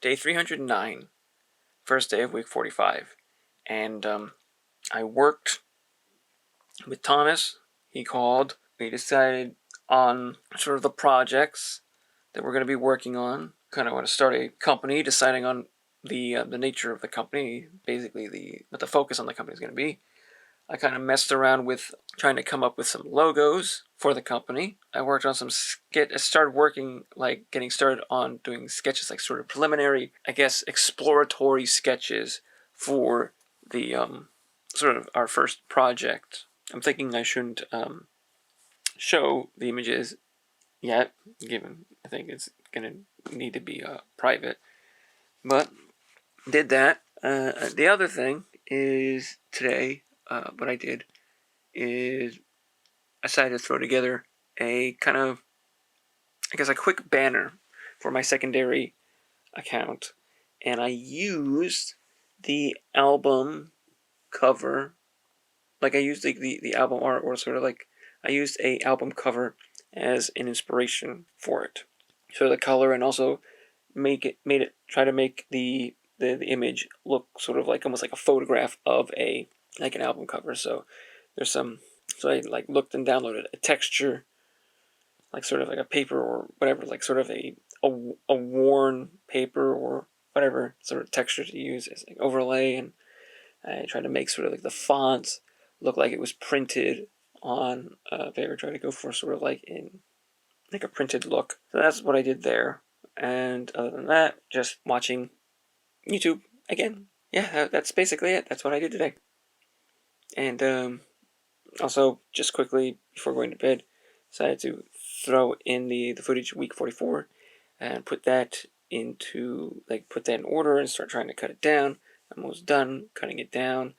day 309, first day of week 45. And I worked with Thomas. He called. We decided on sort of the projects that we're going to be working on. Kind of want to start a company, deciding on the nature of the company, basically what the focus on the company is going to be. I kind of messed around with trying to come up with some logos for the company. I worked on some I started working, like getting started on doing sketches, like sort of preliminary, I guess, exploratory sketches for the sort of our first project. I'm thinking I shouldn't show the images yet, given I think it's gonna need to be private. But did that. The other thing is today, what I did is I decided to throw together a kind of, I guess, a quick banner for my secondary account, and I used the album cover, like I used the album art, or sort of like I used a album cover as an inspiration for it. So the color, and also try to make the image look sort of like almost like a photograph of an album cover. So there's some, so I like looked and downloaded a texture, like sort of like a paper or whatever, like sort of a worn paper or whatever sort of texture to use as like overlay, and I tried to make sort of like the fonts look like it was printed on paper. Try to go for sort of like a printed look. So that's what I did there. And other than that, just watching YouTube again. Yeah, that's basically it. That's what I did today. And also, just quickly before going to bed, decided to throw in the footage week 44 and put that in order and start trying to cut it down. I'm almost done cutting it down.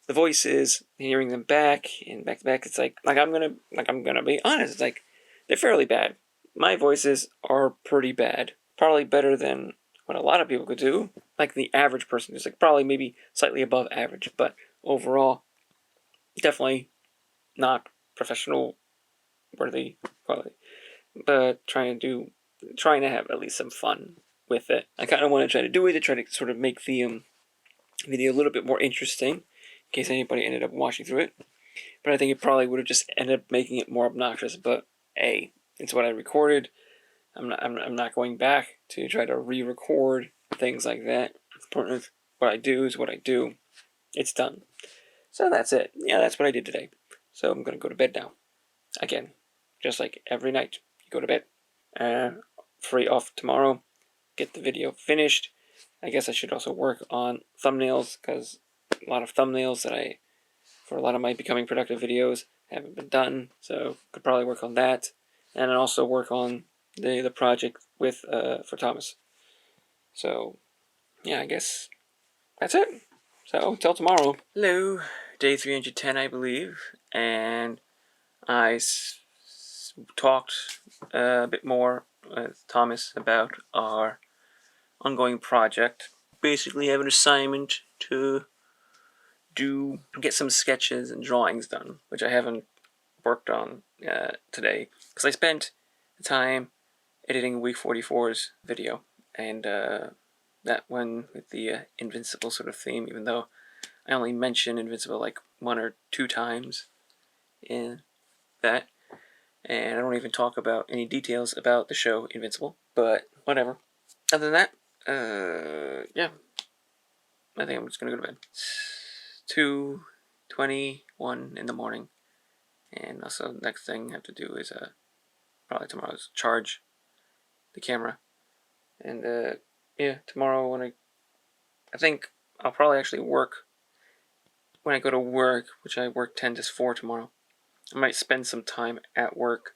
The voices, hearing them back and back to back, it's like I'm gonna be honest, it's like they're fairly bad. My voices are pretty bad. Probably better than what a lot of people could do. Like the average person is like probably maybe slightly above average, but overall, definitely not professional worthy quality. But trying to have at least some fun with it. I kind of want to try to do it to try to sort of make the video a little bit more interesting, in case anybody ended up watching through it. But I think it probably would have just ended up making it more obnoxious. But hey, it's what I recorded. I'm not going back to try to re-record things like that. It's important. What I do is what I do. It's done. So that's it. Yeah, that's what I did today. So I'm gonna go to bed now. Again, just like every night, you go to bed. Free off tomorrow. Get the video finished. I guess I should also work on thumbnails, because a lot of thumbnails for a lot of my Becoming Productive videos haven't been done. So could probably work on that, and then also work on the project with for Thomas. So yeah, I guess that's it. So till tomorrow. Hello, day 310, I believe, and I talked a bit more with Thomas about our ongoing project. Basically, have an assignment to get some sketches and drawings done, which I haven't worked on today, because I spent the time editing week 44's video, and that one with the Invincible sort of theme, even though I only mention Invincible like 1 or 2 times in that, and I don't even talk about any details about the show Invincible, but whatever. Other than that, yeah, I think I'm just gonna go to bed. It's 2:21 in the morning, and also the next thing I have to do is probably tomorrow's charge the camera, and yeah, tomorrow when I think I'll probably actually work when I go to work, which I work 10 to 4 tomorrow. I might spend some time at work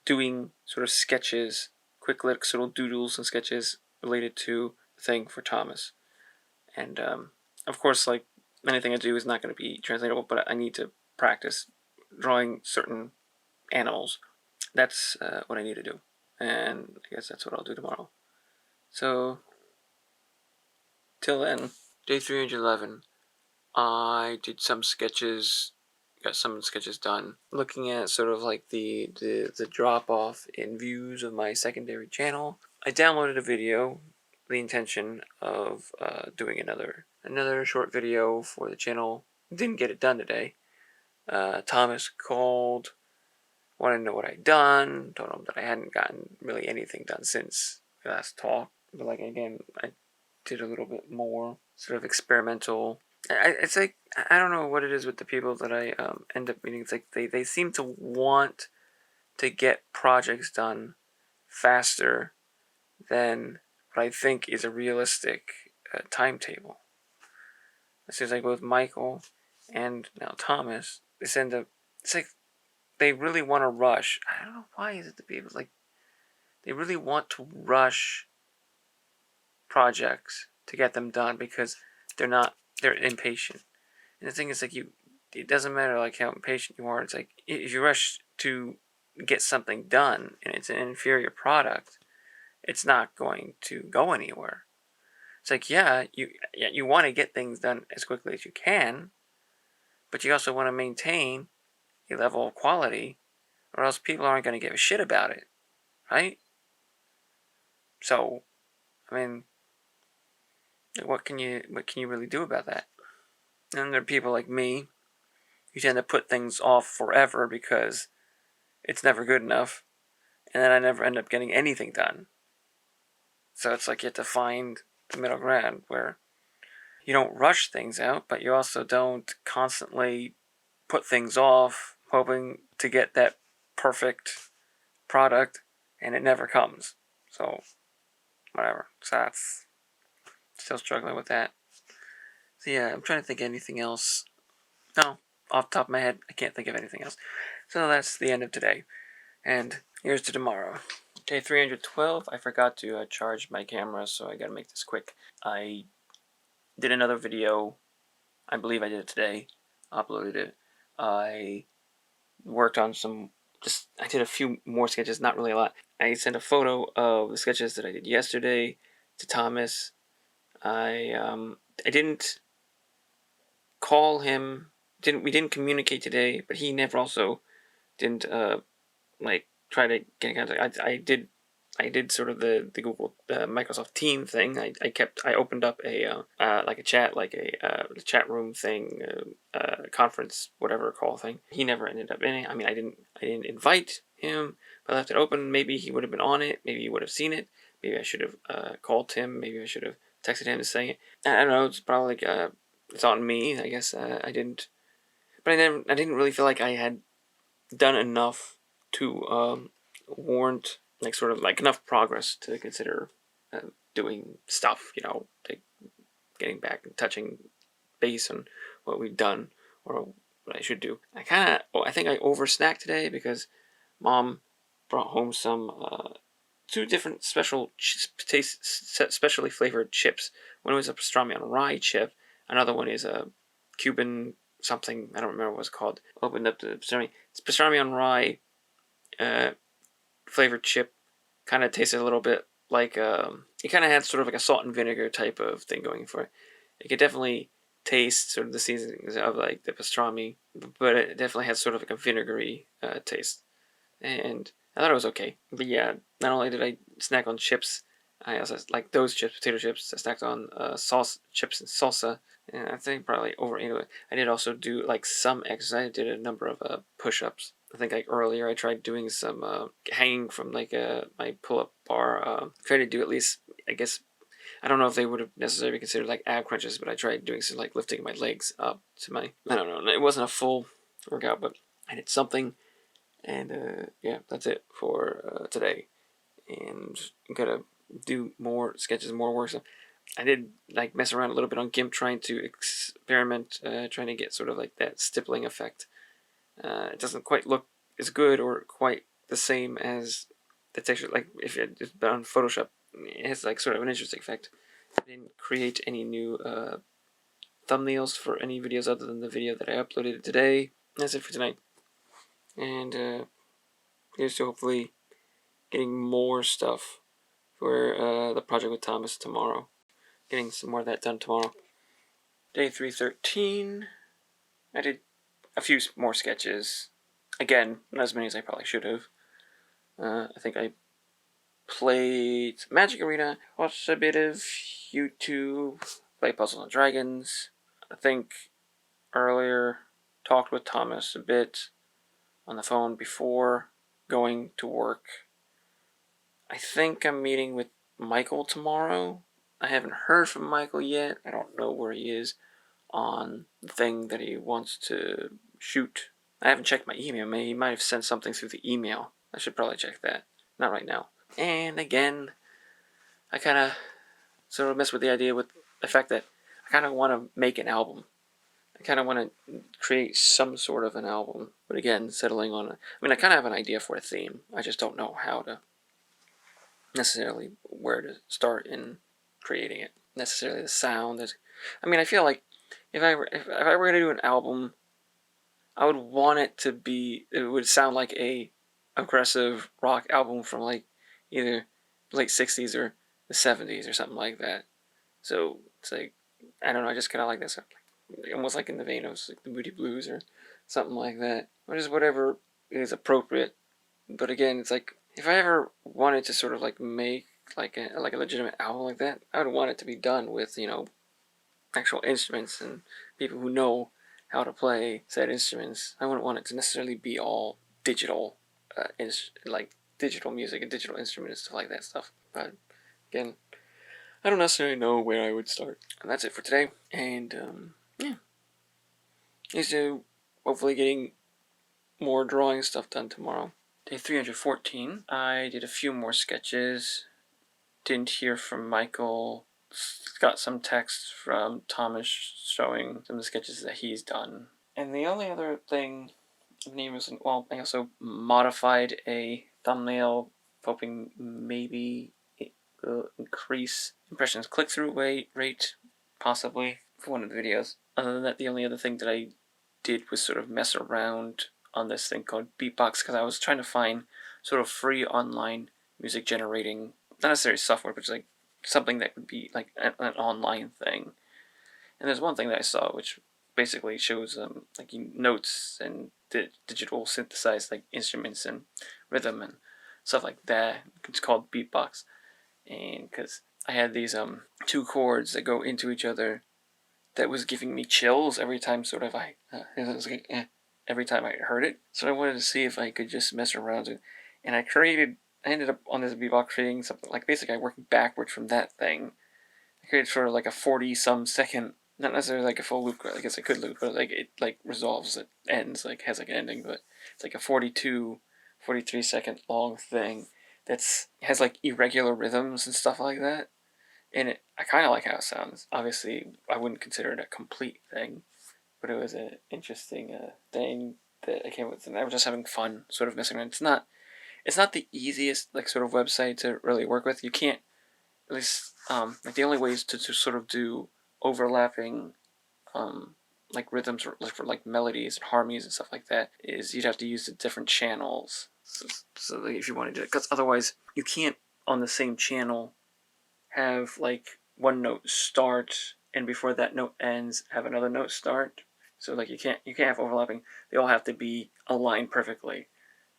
doing sort of sketches, quick little doodles and sketches related to the thing for Thomas. And of course, like anything I do is not going to be translatable, but I need to practice drawing certain animals. That's what I need to do, and I guess that's what I'll do tomorrow. So till then, day 311, I did some sketches, got some sketches done, looking at sort of like the drop off in views of my secondary channel. I downloaded a video the intention of doing another short video for the channel. Didn't get it done today. Thomas called, wanted to know what I'd done. Told him that I hadn't gotten really anything done since the last talk. But like again, I did a little bit more sort of experimental. It's like I don't know what it is with the people that I end up meeting. It's like they seem to want to get projects done faster than what I think is a realistic timetable. It seems like both Michael and now Thomas, they end up, it's like they really want to rush. I don't know why is it the people like they really want to rush projects to get them done because they're impatient. And the thing is like it doesn't matter like how impatient you are. It's like if you rush to get something done and it's an inferior product, it's not going to go anywhere. It's like you want to get things done as quickly as you can, but you also want to maintain a level of quality, or else people aren't going to give a shit about it, right? So, I mean, what can you really do about that? And there are people like me who tend to put things off forever because it's never good enough, and then I never end up getting anything done. So it's like you have to find the middle ground where you don't rush things out, but you also don't constantly put things off hoping to get that perfect product and it never comes. So, whatever. So that's still struggling with that. So yeah, I'm trying to think of anything else. No, off the top of my head, I can't think of anything else. So that's the end of today. And here's to tomorrow. Day 312, I forgot to charge my camera, so I gotta make this quick. I did another video, I believe I did it today, uploaded it. I worked on I did a few more sketches, not really a lot. I sent a photo of the sketches that I did yesterday to Thomas. I didn't call him, we didn't communicate today, but he never also didn't try to get in contact. I did sort of the Google Microsoft Team thing. I opened up a chat room thing, conference, whatever call thing. He never ended up in it. I mean, I didn't invite him, but I left it open. Maybe he would have been on it. Maybe he would have seen it. Maybe I should have called him. Maybe I should have texted him to say it. I don't know. It's probably it's on me. I guess I didn't. But I didn't really feel like I had done enough to warrant enough progress to consider doing stuff, getting back and touching base on what we've done or what I should do. I think I oversnacked today because Mom brought home some two different specially flavored chips. One was a pastrami on rye chip. Another one is a Cuban something. I don't remember what it's called. Opened up the pastrami. It's pastrami on rye flavored chip. Kind of tasted a little bit like it kind of had sort of like a salt and vinegar type of thing going for it. It could definitely taste sort of the seasonings of like the pastrami, but it definitely had sort of like a vinegary taste. And I thought it was okay. But yeah, not only did I snack on chips, I also like those chips, potato chips. I snacked on chips and salsa, and I think probably overate it. I did also do like some exercise. I did a number of push-ups. I think like earlier I tried doing some hanging from like my pull-up bar. Tried to do at least, I guess, I don't know if they would have necessarily considered like ab crunches, but I tried doing some like lifting my legs up to my, I don't know, it wasn't a full workout, but I did something. And yeah, that's it for today. And I'm gonna do more sketches, more work. So I did like mess around a little bit on GIMP, trying to experiment, trying to get sort of like that stippling effect. It doesn't quite look as good or quite the same as the texture. Like if it's on Photoshop, it has like sort of an interesting effect. I didn't create any new thumbnails for any videos other than the video that I uploaded today. That's it for tonight. And here's to hopefully getting more stuff for the project with Thomas tomorrow. Getting some more of that done tomorrow. Day 313. I did a few more sketches. Again, not as many as I probably should have. I think I played Magic Arena, watched a bit of YouTube, played Puzzles and Dragons. I think earlier talked with Thomas a bit on the phone before going to work. I think I'm meeting with Michael tomorrow. I haven't heard from Michael yet. I don't know where he is on the thing that he wants to shoot. I haven't checked my email. Maybe he might have sent something through the email. I should probably check that. Not right now. And again, I kind of sort of mess with the idea with the fact that I kind of want to make an album. I kind of want to create some sort of an album. But again, settling on I kind of have an idea for a theme. I just don't know how to necessarily where to start in creating it. Necessarily the sound. I feel like if I were going to do an album, I would want it to be. It would sound like a aggressive rock album from like either late '60s or the '70s or something like that. So it's like I don't know. I just kind of like this, almost like in the vein of like the Moody Blues or something like that, or just whatever is appropriate. But again, it's like if I ever wanted to sort of like make like a legitimate album like that, I would want it to be done with actual instruments and people who know how to play said instruments. I wouldn't want it to necessarily be all digital, like digital music and digital instruments and stuff like that stuff. But again, I don't necessarily know where I would start. And that's it for today. And yeah, here's to hopefully getting more drawing stuff done tomorrow. Day 314. I did a few more sketches. Didn't hear from Michael. Got some text from Thomas showing some of the sketches that he's done. And the only other thing, I also modified a thumbnail, hoping maybe it will increase impressions click-through rate, possibly, for one of the videos. Other than that, the only other thing that I did was sort of mess around on this thing called Beatbox, because I was trying to find sort of free online music generating, not necessarily software, but just like something that would be like an online thing. And there's one thing that I saw which basically shows like notes and digital synthesized like instruments and rhythm and stuff like that. It's called Beatbox, and because I had these two chords that go into each other, that was giving me chills every time it was like, every time I heard it. So I wanted to see if I could just mess around with it. And I ended up on this Beatbox creating something like basically I worked backwards from that thing. I created for like a 40-some second, not necessarily like a full loop, I guess I could loop, but like it like resolves, it ends, like has like an ending, but it's like a 42, 43 second long thing has like irregular rhythms and stuff like that. And I kind of like how it sounds. Obviously, I wouldn't consider it a complete thing, but it was an interesting thing that I came with, and I was just having fun, sort of messing around. It's not the easiest like sort of website to really work with. You can't, at least like the only ways to sort of do overlapping like rhythms or like for like melodies and harmonies and stuff like that is you'd have to use the different channels. So like, if you want to do it, because otherwise you can't on the same channel have like one note start and before that note ends have another note start. So like you can't have overlapping. They all have to be aligned perfectly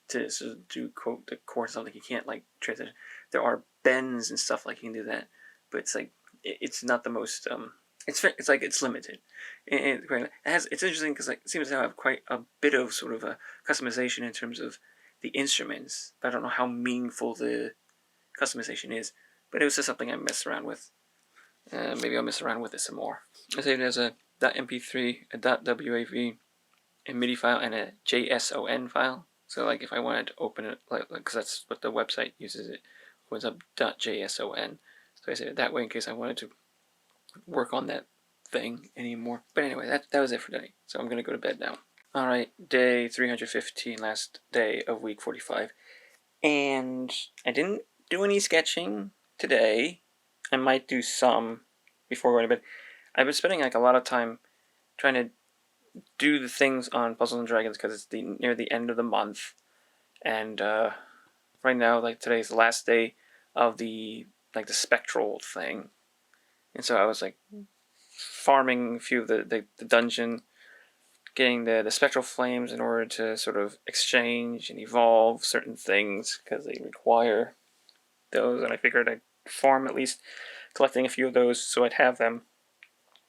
to do quote the chord something. You can't like transition. There are bends and stuff like you can do that, but it's like it's not the most it's like it's limited. And it's interesting because like it seems to have quite a bit of sort of a customization in terms of the instruments. But I don't know how meaningful the customization is. But it was just something I messed around with. Maybe I'll mess around with it some more. I saved it as a .mp3, a .wav, a MIDI file, and a JSON file. So like if I wanted to open it, like because that's what the website uses, it opens up .json. So I saved it that way in case I wanted to work on that thing anymore. But anyway, that was it for today. So I'm gonna go to bed now. All right, day 315, last day of week 45, and I didn't do any sketching today. I might do some before going to bed. I've been spending like a lot of time trying to do the things on Puzzles and Dragons because it's near the end of the month, and right now like today's the last day of the spectral thing, and so I was like farming a few of the dungeon, getting the spectral flames in order to sort of exchange and evolve certain things because they require those, and I figured I'd farm at least collecting a few of those so I'd have them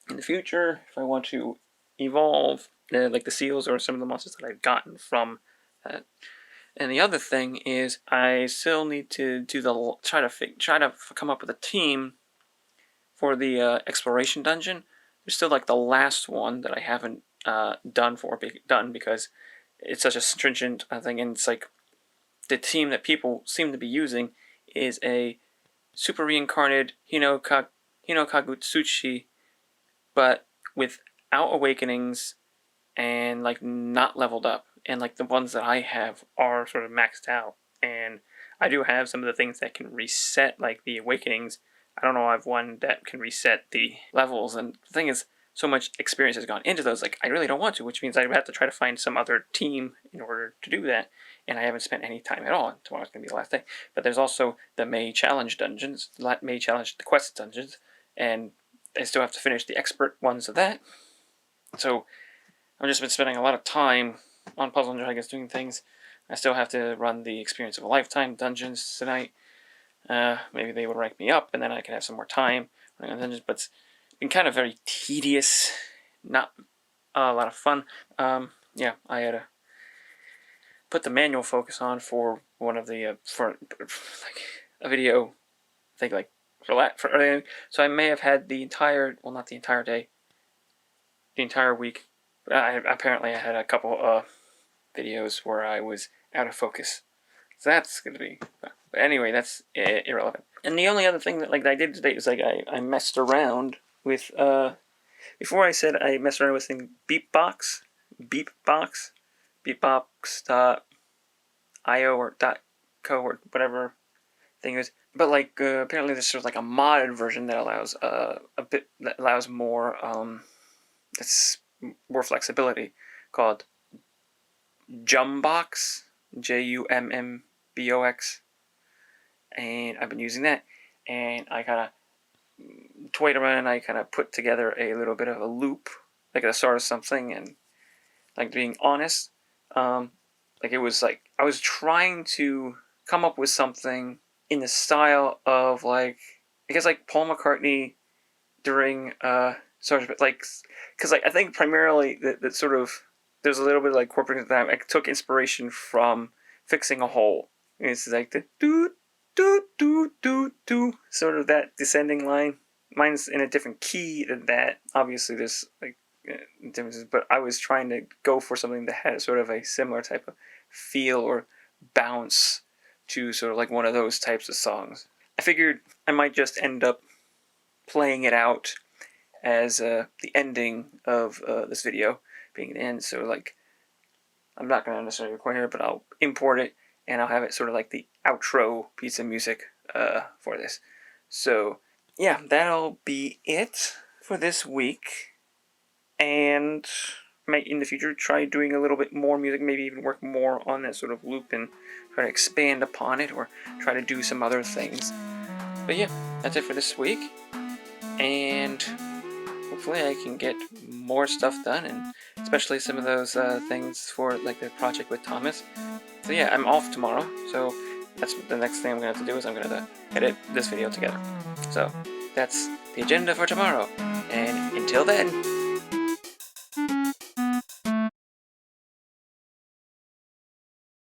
in the future if I want to evolve like the seals or some of the monsters that I've gotten from that. And the other thing is I still need to do try to come up with a team for the exploration dungeon. There's still like the last one that I haven't done because it's such a stringent thing, and it's like the team that people seem to be using is a super reincarnated Hinokagutsuchi, but without awakenings and like not leveled up, and like the ones that I have are sort of maxed out. And I do have some of the things that can reset, like the awakenings. I don't know, I have one that can reset the levels, and the thing is, so much experience has gone into those, like, I really don't want to, which means I would have to try to find some other team in order to do that, and I haven't spent any time at all. Tomorrow's going to be the last day. But there's also the May Challenge dungeons, May Challenge, the quest dungeons, and I still have to finish the expert ones of that. So I've just been spending a lot of time on Puzzle and Dragons doing things. I still have to run the Experience of a Lifetime dungeons tonight. Maybe they would rank me up, and then I can have some more time running on dungeons, but it's been kind of very tedious, not a lot of fun. Yeah, I had to put the manual focus on for one of the, for like a video, I think like for early, so I may have had the entire, well, not the entire day, the entire week. Apparently I had a couple videos where I was out of focus. So that's going to be... But anyway, that's irrelevant. And the only other thing that like I did today was like I messed around with... before I said I messed around with thing Beatbox, Beatbox.io or .co or whatever thing is. But like apparently there's sort of like a modded version that allows more it's more flexibility, called Jumbox, Jumbox, and I've been using that, and I kind of toyed around and I kind of put together a little bit of a loop, like a start of something, and like being honest, like it was like I was trying to come up with something in the style of like, I guess like Paul McCartney during sort of like, because like I think primarily that sort of there's a little bit of like corporate that I took inspiration from Fixing a Hole. And it's like the doo doo doo doo doo, sort of that descending line. Mine's in a different key than that. Obviously there's like differences, but I was trying to go for something that had sort of a similar type of feel or bounce to sort of like one of those types of songs. I figured I might just end up playing it out as the ending of this video, being an end. So like, I'm not going to necessarily record here, but I'll import it and I'll have it sort of like the outro piece of music for this. So yeah, that'll be it for this week. And might in the future try doing a little bit more music, maybe even work more on that sort of loop and try to expand upon it or try to do some other things. But yeah, that's it for this week. And hopefully I can get more stuff done, and especially some of those things for like the project with Thomas. So yeah, I'm off tomorrow, so that's the next thing I'm going to have to do is I'm going to edit this video together. So that's the agenda for tomorrow, and until then,